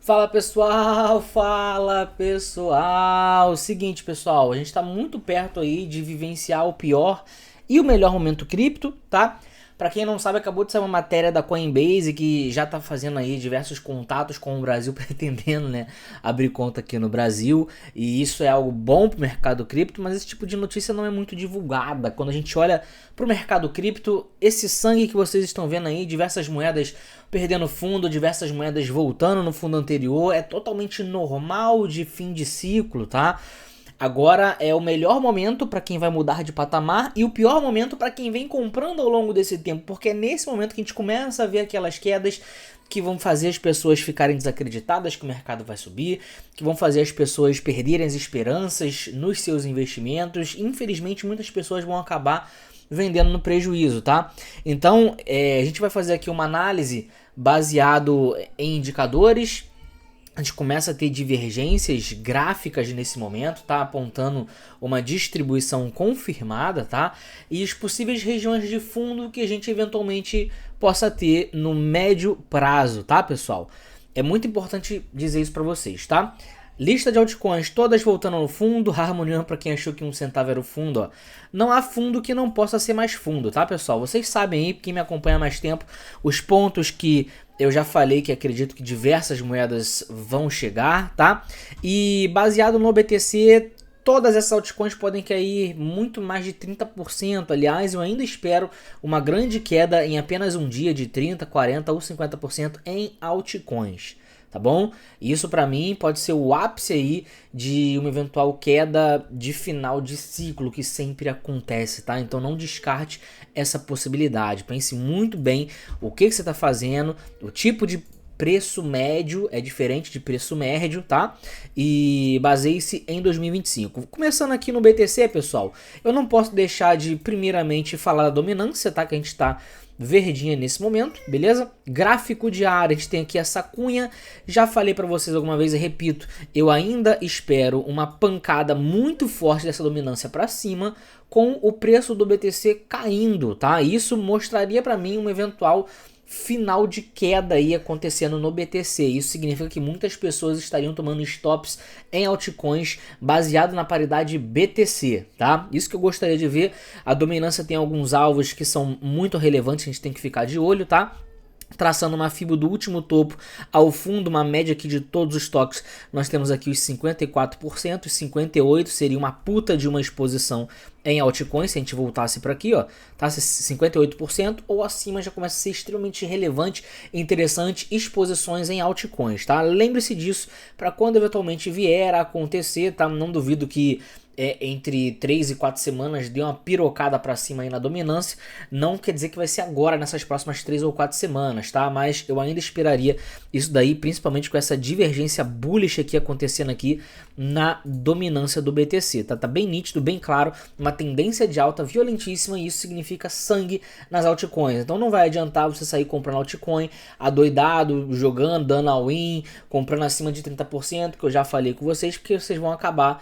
Fala pessoal. Seguinte, pessoal, a gente está muito perto aí de vivenciar o pior e o melhor momento cripto, tá? Para quem não sabe, acabou de sair uma matéria da Coinbase que já tá fazendo aí diversos contatos com o Brasil, pretendendo, né, abrir conta aqui no Brasil, e isso é algo bom pro mercado cripto, mas esse tipo de notícia não é muito divulgada. Quando a gente olha pro mercado cripto, esse sangue que vocês estão vendo aí, diversas moedas perdendo fundo, diversas moedas voltando no fundo anterior, é totalmente normal de fim de ciclo, tá? Agora é o melhor momento para quem vai mudar de patamar e o pior momento para quem vem comprando ao longo desse tempo, porque é nesse momento que a gente começa a ver aquelas quedas que vão fazer as pessoas ficarem desacreditadas que o mercado vai subir, que vão fazer as pessoas perderem as esperanças nos seus investimentos. Infelizmente, muitas pessoas vão acabar vendendo no prejuízo, tá? Então, a gente vai fazer aqui uma análise baseado em indicadores. A gente começa a ter divergências gráficas nesse momento, tá? Apontando uma distribuição confirmada, tá? E as possíveis regiões de fundo que a gente eventualmente possa ter no médio prazo, tá, pessoal? É muito importante dizer isso para vocês, tá? Lista de altcoins todas voltando no fundo, Harmonium para quem achou que 1 centavo era o fundo, ó. Não há fundo que não possa ser mais fundo, tá, pessoal? Vocês sabem aí, quem me acompanha há mais tempo, os pontos que eu já falei que acredito que diversas moedas vão chegar, tá? E baseado no BTC, todas essas altcoins podem cair muito mais de 30%. Aliás, eu ainda espero uma grande queda em apenas um dia de 30%, 40% ou 50% em altcoins. Tá bom? Isso para mim pode ser o ápice aí de uma eventual queda de final de ciclo que sempre acontece, tá? Então não descarte essa possibilidade. Pense muito bem o que você está fazendo, o tipo de preço médio é diferente de preço médio, tá? E baseie-se em 2025. Começando aqui no BTC, pessoal, eu não posso deixar de primeiramente falar da dominância, tá? Que a gente tá verdinha nesse momento, beleza? Gráfico diário, a gente tem aqui essa cunha, já falei para vocês alguma vez e repito, eu ainda espero uma pancada muito forte dessa dominância para cima, com o preço do BTC caindo, tá? Isso mostraria para mim um eventual final de queda aí acontecendo no BTC. Isso significa que muitas pessoas estariam tomando stops em altcoins baseado na paridade BTC, tá? Isso que eu gostaria de ver. A dominância tem alguns alvos que são muito relevantes, a gente tem que ficar de olho, tá? Traçando uma fibra do último topo ao fundo, uma média aqui de todos os toques, nós temos aqui os 54%, os 58% seria uma puta de uma exposição em altcoins, se a gente voltasse para aqui, ó, tá? 58% ou acima já começa a ser extremamente relevante, interessante, exposições em altcoins, tá? Lembre-se disso para quando eventualmente vier a acontecer, tá? Não duvido que entre 3 e 4 semanas deu uma pirocada para cima aí na dominância, não quer dizer que vai ser agora nessas próximas 3 ou 4 semanas, tá? Mas eu ainda esperaria isso daí, principalmente com essa divergência bullish aqui acontecendo aqui na dominância do BTC, tá? Tá bem nítido, bem claro, uma tendência de alta violentíssima e isso significa sangue nas altcoins. Então não vai adiantar você sair comprando altcoin adoidado, jogando, dando all-in, comprando acima de 30%, que eu já falei com vocês, porque vocês vão acabar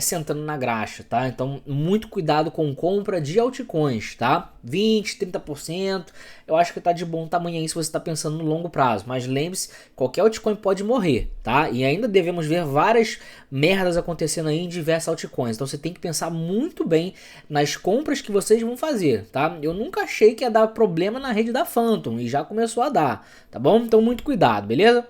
sentando na graxa, tá? Então, muito cuidado com compra de altcoins, tá? 20, 30%, eu acho que tá de bom tamanho aí se você tá pensando no longo prazo, mas lembre-se, qualquer altcoin pode morrer, tá? E ainda devemos ver várias merdas acontecendo aí em diversas altcoins, então você tem que pensar muito bem nas compras que vocês vão fazer, tá? Eu nunca achei que ia dar problema na rede da Phantom e já começou a dar, tá bom? Então, muito cuidado, beleza?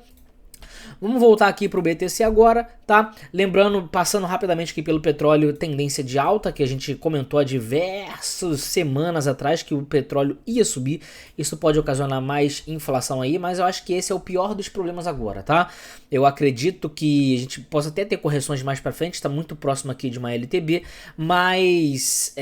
Vamos voltar aqui para o BTC agora, tá? Lembrando, passando rapidamente aqui pelo petróleo, tendência de alta, que a gente comentou há diversas semanas atrás que o petróleo ia subir. Isso pode ocasionar mais inflação aí, mas eu acho que esse é o pior dos problemas agora, tá? Eu acredito que a gente possa até ter correções mais para frente, está muito próximo aqui de uma LTB, mas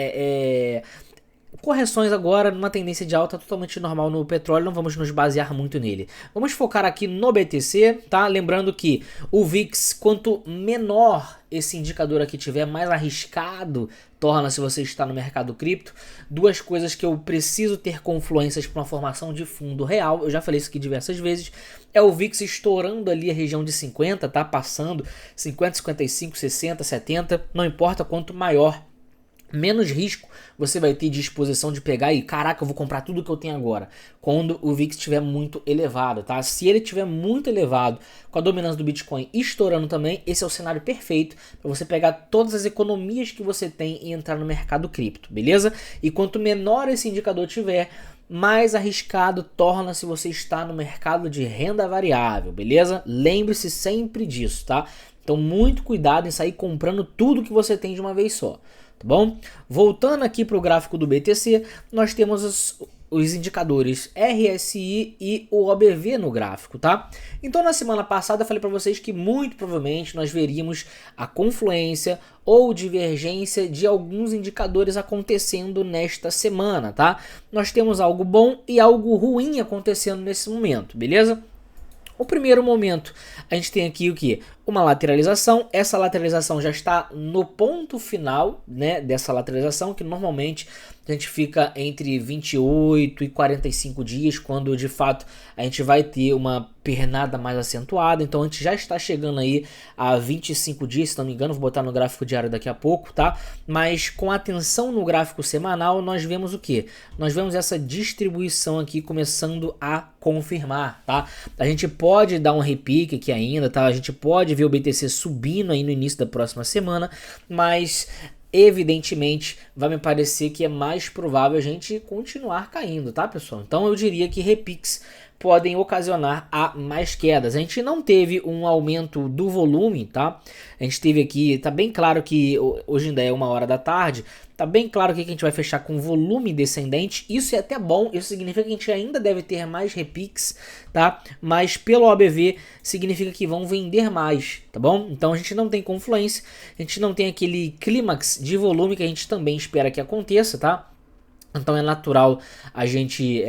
correções agora numa tendência de alta totalmente normal no petróleo, não vamos nos basear muito nele. Vamos focar aqui no BTC, tá? Lembrando que o VIX, quanto menor esse indicador aqui tiver, mais arriscado torna se você está no mercado cripto. Duas coisas que eu preciso ter confluências para uma formação de fundo real, eu já falei isso aqui diversas vezes, é o VIX estourando ali a região de 50, tá? Passando 50, 55, 60, 70, não importa quanto maior menos risco você vai ter de exposição de pegar e, caraca, eu vou comprar tudo que eu tenho agora, quando o VIX estiver muito elevado, tá? Se ele estiver muito elevado, com a dominância do Bitcoin estourando também, esse é o cenário perfeito para você pegar todas as economias que você tem e entrar no mercado cripto, beleza? E quanto menor esse indicador tiver, mais arriscado torna-se você estar no mercado de renda variável, beleza? Lembre-se sempre disso, tá? Então muito cuidado em sair comprando tudo que você tem de uma vez só. Tá bom? Voltando aqui para o gráfico do BTC, nós temos os indicadores RSI e o OBV no gráfico, tá? Então na semana passada eu falei para vocês que muito provavelmente nós veríamos a confluência ou divergência de alguns indicadores acontecendo nesta semana, tá? Nós temos algo bom e algo ruim acontecendo nesse momento, beleza? O primeiro momento, a gente tem aqui o que? Uma lateralização. Essa lateralização já está no ponto final, né, dessa lateralização, que normalmente a gente fica entre 28 e 45 dias, quando de fato a gente vai ter uma pernada mais acentuada. Então a gente já está chegando aí a 25 dias, se não me engano, vou botar no gráfico diário daqui a pouco, tá? Mas com atenção no gráfico semanal, nós vemos o que? Nós vemos essa distribuição aqui começando a confirmar, tá? A gente pode dar um repique aqui ainda, tá? A gente pode ver o BTC subindo aí no início da próxima semana, mas evidentemente vai me parecer que é mais provável a gente continuar caindo, tá, pessoal? Então eu diria que repiques podem ocasionar a mais quedas. A gente não teve um aumento do volume, tá? A gente teve aqui, tá bem claro que hoje ainda é 1h da tarde, tá bem claro que a gente vai fechar com volume descendente. Isso é até bom, isso significa que a gente ainda deve ter mais repiques, tá? Mas pelo OBV significa que vão vender mais, tá bom? Então a gente não tem confluência, a gente não tem aquele clímax de volume que a gente também espera que aconteça, tá? Então é natural a gente,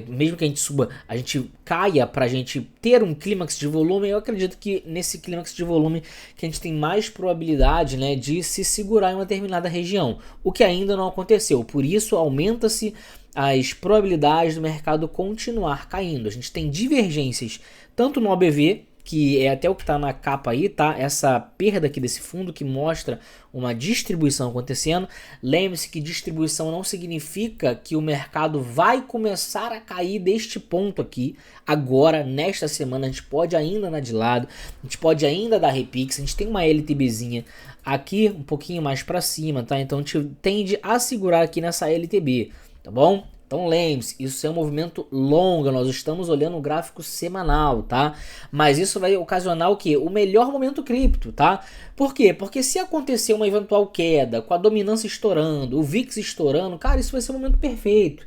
mesmo que a gente suba, a gente caia para a gente ter um clímax de volume. Eu acredito que nesse clímax de volume que a gente tem mais probabilidade, né, de se segurar em uma determinada região, o que ainda não aconteceu. Por isso aumenta-se as probabilidades do mercado continuar caindo. A gente tem divergências tanto no OBV, que é até o que está na capa aí, tá? Essa perda aqui desse fundo que mostra uma distribuição acontecendo. Lembre-se que distribuição não significa que o mercado vai começar a cair deste ponto aqui. Agora, nesta semana, a gente pode ainda andar de lado, a gente pode ainda dar repiques, a gente tem uma LTBzinha aqui um pouquinho mais para cima, tá? Então a gente tende a segurar aqui nessa LTB, tá bom? Então lembre-se, isso é um movimento longo, nós estamos olhando o gráfico semanal, tá? Mas isso vai ocasionar o quê? O melhor momento cripto, tá? Por quê? Porque se acontecer uma eventual queda, com a dominância estourando, o VIX estourando, cara, isso vai ser o momento perfeito,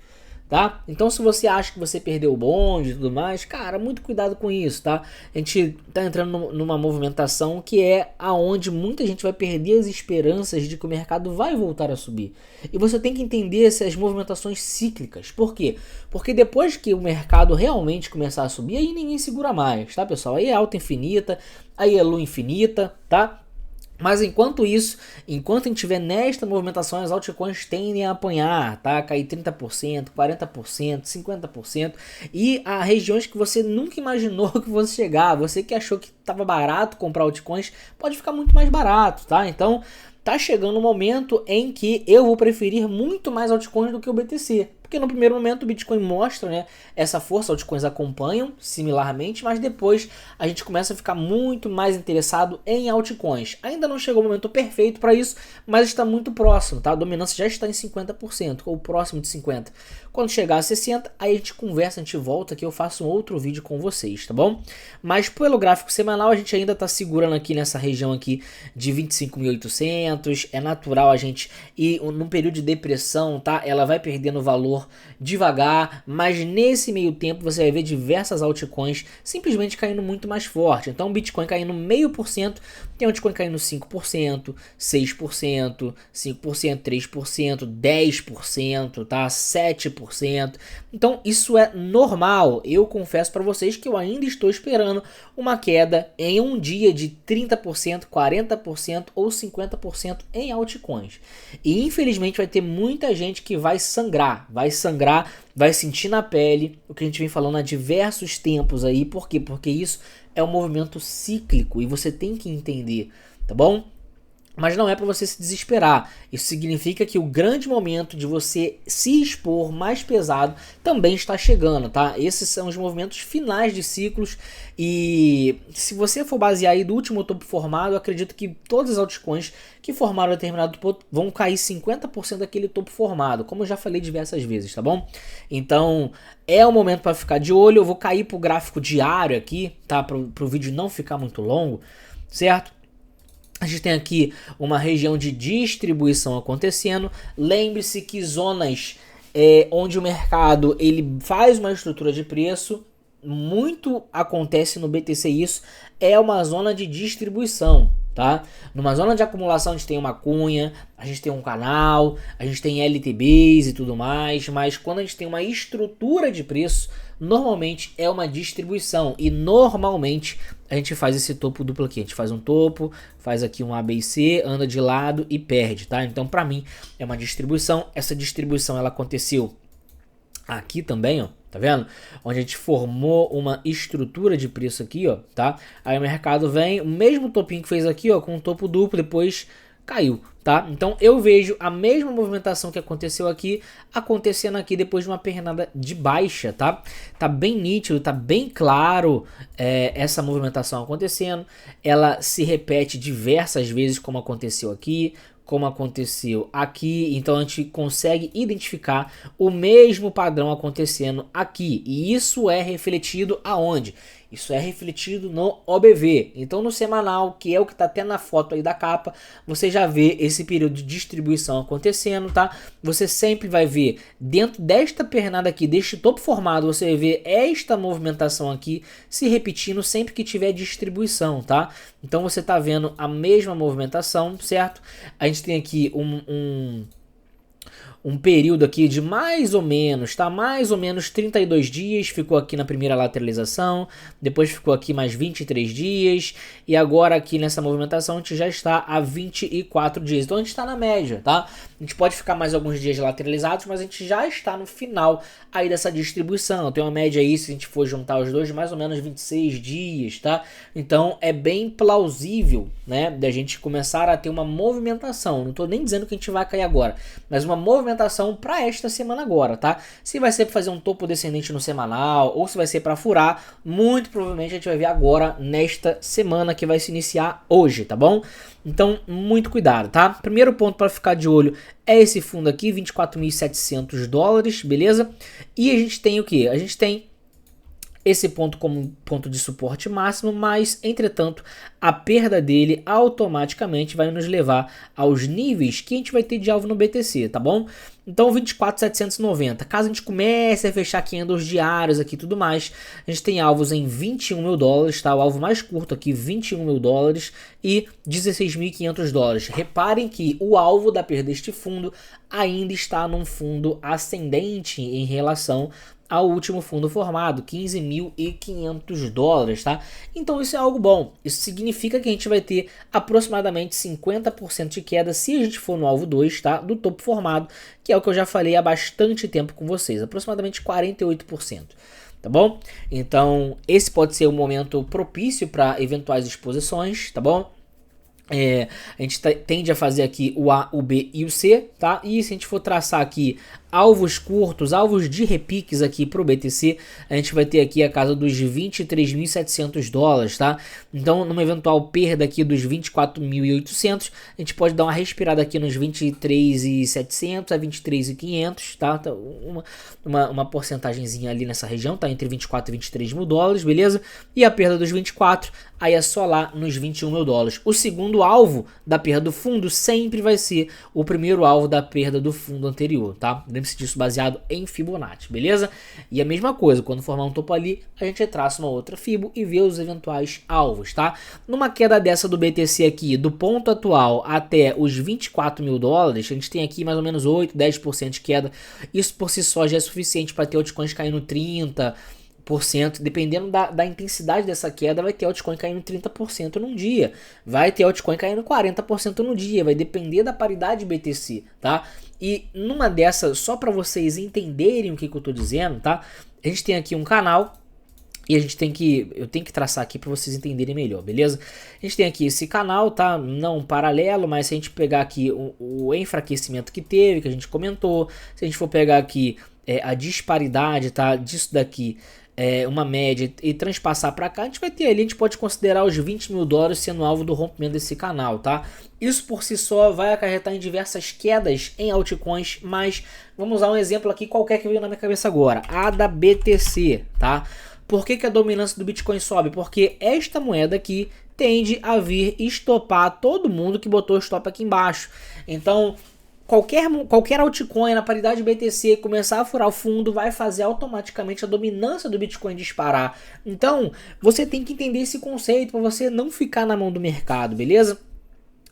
tá? Então se você acha que você perdeu o bonde e tudo mais, cara, muito cuidado com isso, tá? A gente tá entrando numa movimentação que é aonde muita gente vai perder as esperanças de que o mercado vai voltar a subir. E você tem que entender essas movimentações cíclicas. Por quê? Porque depois que o mercado realmente começar a subir, aí ninguém segura mais, tá, pessoal? Aí é alta infinita, aí é lua infinita, tá? Mas enquanto isso, enquanto a gente tiver nesta movimentação, as altcoins tendem a apanhar, tá? Cair 30%, 40%, 50%. E há regiões que você nunca imaginou que fosse chegar. Você que achou que estava barato comprar altcoins, pode ficar muito mais barato, tá? Então, tá chegando um momento em que eu vou preferir muito mais altcoins do que o BTC. Porque no primeiro momento o Bitcoin mostra, né, essa força, altcoins acompanham similarmente, mas depois a gente começa a ficar muito mais interessado em altcoins. Ainda não chegou o momento perfeito para isso, mas está muito próximo, tá? A dominância já está em 50%, ou próximo de 50%. Quando chegar a 60%, aí a gente conversa, a gente volta aqui, eu faço um outro vídeo com vocês, tá bom? Mas pelo gráfico semanal a gente ainda está segurando aqui nessa região aqui de 25.800, é natural a gente ir num período de depressão, tá? Ela vai perdendo valor devagar, mas nesse meio tempo você vai ver diversas altcoins simplesmente caindo muito mais forte. Então o Bitcoin caindo 0,5%, tem altcoin caindo 5%, 6%, 5%, 3%, 10%, tá? 7%. Então isso é normal. Eu confesso para vocês que eu ainda estou esperando uma queda em um dia de 30%, 40% ou 50% em altcoins. E infelizmente vai ter muita gente que vai sangrar, vai sentir na pele o que a gente vem falando há diversos tempos aí. Por quê? Porque isso é um movimento cíclico e você tem que entender, tá bom? Mas não é para você se desesperar. Isso significa que o grande momento de você se expor mais pesado também está chegando, tá? Esses são os movimentos finais de ciclos e se você for basear aí do último topo formado, eu acredito que todas as altcoins que formaram determinado topo vão cair 50% daquele topo formado, como eu já falei diversas vezes, tá bom? Então é o momento para ficar de olho. Eu vou cair pro gráfico diário aqui, tá? Pro vídeo não ficar muito longo, certo? A gente tem aqui uma região de distribuição acontecendo. Lembre-se que zonas onde o mercado ele faz uma estrutura de preço, muito acontece no BTC isso, é uma zona de distribuição, tá? Numa zona de acumulação a gente tem uma cunha, a gente tem um canal, a gente tem LTBs e tudo mais, mas quando a gente tem uma estrutura de preço, normalmente é uma distribuição e normalmente a gente faz esse topo duplo aqui, a gente faz um topo, faz aqui um A, B e C, anda de lado e perde, tá? Então pra mim é uma distribuição, essa distribuição ela aconteceu aqui também, ó, tá vendo? Onde a gente formou uma estrutura de preço aqui, ó, tá? Aí o mercado vem, o mesmo topinho que fez aqui, ó, com um topo duplo, depois caiu, tá? Então eu vejo a mesma movimentação que aconteceu aqui, acontecendo aqui depois de uma pernada de baixa, tá? Tá bem nítido, tá bem claro essa movimentação acontecendo. Ela se repete diversas vezes como aconteceu aqui, como aconteceu aqui, então a gente consegue identificar o mesmo padrão acontecendo aqui, e isso é refletido aonde? Isso é refletido no OBV. Então no semanal, que é o que está até na foto aí da capa, você já vê esse período de distribuição acontecendo, tá? Você sempre vai ver dentro desta pernada aqui, deste topo formado, você vai ver esta movimentação aqui se repetindo sempre que tiver distribuição, tá? Então você está vendo a mesma movimentação, certo? A gente tem aqui um período aqui de mais ou menos, tá? Mais ou menos 32 dias, ficou aqui na primeira lateralização, depois ficou aqui mais 23 dias, e agora aqui nessa movimentação a gente já está a 24 dias. Então a gente está na média, tá? A gente pode ficar mais alguns dias lateralizados, mas a gente já está no final aí dessa distribuição. Tem uma média aí, se a gente for juntar os dois, de mais ou menos 26 dias, tá? Então é bem plausível, né, da gente começar a ter uma movimentação. Não tô nem dizendo que a gente vai cair agora, mas uma movimentação para esta semana agora, tá? Se vai ser para fazer um topo descendente no semanal ou se vai ser para furar, muito provavelmente a gente vai ver agora nesta semana que vai se iniciar hoje, tá bom? Então, muito cuidado, tá? Primeiro ponto para ficar de olho é esse fundo aqui, 24.700 dólares, beleza? E a gente tem o que? A gente tem esse ponto como ponto de suporte máximo, mas, entretanto, a perda dele automaticamente vai nos levar aos níveis que a gente vai ter de alvo no BTC, tá bom? Então, 24.790. Caso a gente comece a fechar candles diários aqui e tudo mais, a gente tem alvos em 21 mil dólares, tá? O alvo mais curto aqui, 21 mil dólares e 16.500 dólares. Reparem que o alvo da perda deste fundo ainda está num fundo ascendente em relação ao último fundo formado, 15.500 dólares, tá? Então isso é algo bom. Isso significa que a gente vai ter aproximadamente 50% de queda se a gente for no alvo 2, tá? Do topo formado, que é o que eu já falei há bastante tempo com vocês, aproximadamente 48%. Tá bom? Então esse pode ser um momento propício para eventuais exposições, tá bom? A gente tende a fazer aqui o A, o B e o C, tá? E se a gente for traçar aqui alvos curtos, alvos de repiques aqui para o BTC, a gente vai ter aqui a casa dos 23.700 dólares, tá? Então, numa eventual perda aqui dos 24.800, a gente pode dar uma respirada aqui nos 23.700 a 23.500, tá? Uma porcentagemzinha ali nessa região, tá? Entre 24 e 23 mil dólares, beleza? E a perda dos 24, aí é só lá nos 21 mil dólares. O segundo alvo da perda do fundo sempre vai ser o primeiro alvo da perda do fundo anterior, tá? Lembre-se disso baseado em Fibonacci, beleza? E a mesma coisa, quando formar um topo ali, a gente traça uma outra Fibo e vê os eventuais alvos, tá? Numa queda dessa do BTC aqui, do ponto atual até os 24 mil dólares, a gente tem aqui mais ou menos 8, 10% de queda. Isso por si só já é suficiente para ter altcoins caindo 30%. Dependendo da intensidade dessa queda, vai ter altcoin caindo 30% num dia, vai ter altcoin caindo 40% no dia, vai depender da paridade BTC, tá? E numa dessas, só para vocês entenderem o que eu tô dizendo, tá? A gente tem aqui um canal E eu tenho que traçar aqui para vocês entenderem melhor, beleza? A gente tem aqui esse canal, tá? Não paralelo, mas se a gente pegar aqui o enfraquecimento que teve, que a gente comentou, se a gente for pegar aqui a disparidade, tá? Disso daqui, uma média e transpassar para cá, a gente vai ter ali, a gente pode considerar os 20 mil dólares sendo alvo do rompimento desse canal, tá? Isso por si só vai acarretar em diversas quedas em altcoins, mas vamos usar um exemplo aqui qualquer que veio na minha cabeça agora, a da BTC, tá? Por que a dominância do Bitcoin sobe? Porque esta moeda aqui tende a vir estopar todo mundo que botou o stop aqui embaixo. Então, qualquer altcoin na paridade BTC começar a furar o fundo vai fazer automaticamente a dominância do Bitcoin disparar. Então, você tem que entender esse conceito para você não ficar na mão do mercado, beleza?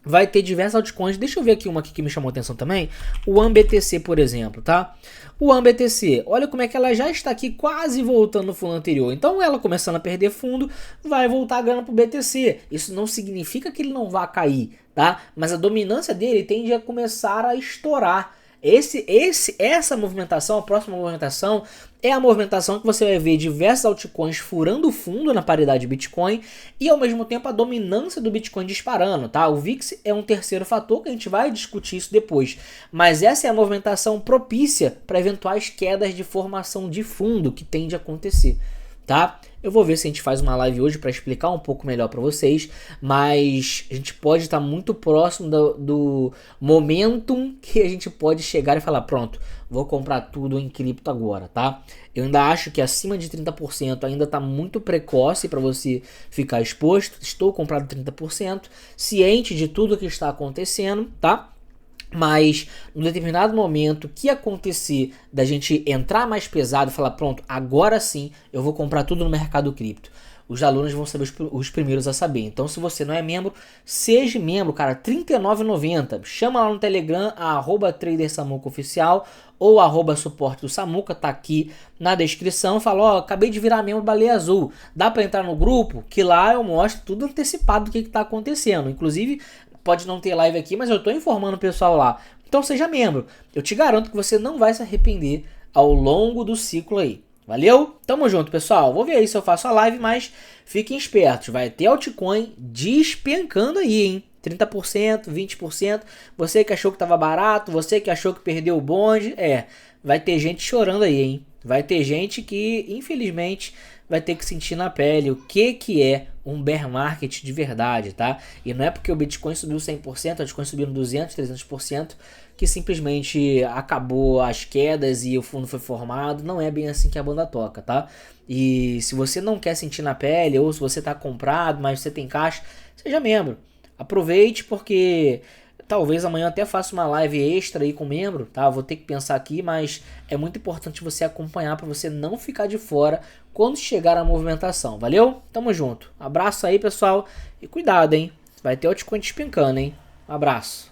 Vai ter diversas altcoins. Deixa eu ver aqui uma aqui que me chamou a atenção também. O AMBTC, por exemplo, tá? O AMBTC, olha como é que ela já está aqui quase voltando no fundo anterior. Então ela começando a perder fundo, vai voltar a grana pro BTC. Isso não significa que ele não vá cair, tá? Mas a dominância dele tende a começar a estourar. Essa movimentação, a próxima movimentação, é a movimentação que você vai ver diversas altcoins furando o fundo na paridade Bitcoin e ao mesmo tempo a dominância do Bitcoin disparando, tá? O VIX é um terceiro fator que a gente vai discutir isso depois, mas essa é a movimentação propícia para eventuais quedas de formação de fundo que tende a acontecer, tá? Eu vou ver se a gente faz uma live hoje para explicar um pouco melhor para vocês, mas a gente pode estar muito próximo do momentum que a gente pode chegar e falar, pronto, vou comprar tudo em cripto agora, tá? Eu ainda acho que acima de 30% ainda está muito precoce para você ficar exposto. Estou comprando 30%, ciente de tudo que está acontecendo, tá? Mas, num determinado momento que acontecer da gente entrar mais pesado e falar, pronto, agora sim eu vou comprar tudo no mercado cripto, os alunos vão saber os primeiros a saber. Então, se você não é membro, seja membro, cara, R$ 39,90. Chama lá no Telegram, @tradersamucaoficial ou @suporte do Samuca, tá aqui na descrição. Fala, ó, acabei de virar membro Baleia Azul. Dá para entrar no grupo? Que lá eu mostro tudo antecipado do que tá acontecendo. Inclusive, pode não ter live aqui, mas eu tô informando o pessoal lá. Então seja membro. Eu te garanto que você não vai se arrepender ao longo do ciclo aí. Valeu? Tamo junto, pessoal. Vou ver aí se eu faço a live, mas fiquem espertos. Vai ter altcoin despencando aí, hein? 30%, 20%. Você que achou que tava barato, você que achou que perdeu o bonde. Vai ter gente chorando aí, hein? Vai ter gente que, infelizmente, vai ter que sentir na pele o que é um bear market de verdade, tá? E não é porque o Bitcoin subiu 100%, o Bitcoin subiu 200%, 300%, que simplesmente acabou as quedas e o fundo foi formado. Não é bem assim que a banda toca, tá? E se você não quer sentir na pele, ou se você tá comprado, mas você tem caixa, seja membro. Aproveite, porque talvez amanhã até faça uma live extra aí com membro, tá? Vou ter que pensar aqui, mas é muito importante você acompanhar para você não ficar de fora quando chegar a movimentação. Valeu? Tamo junto. Abraço aí, pessoal. E cuidado, hein? Vai ter altcoin despencando, hein? Um abraço.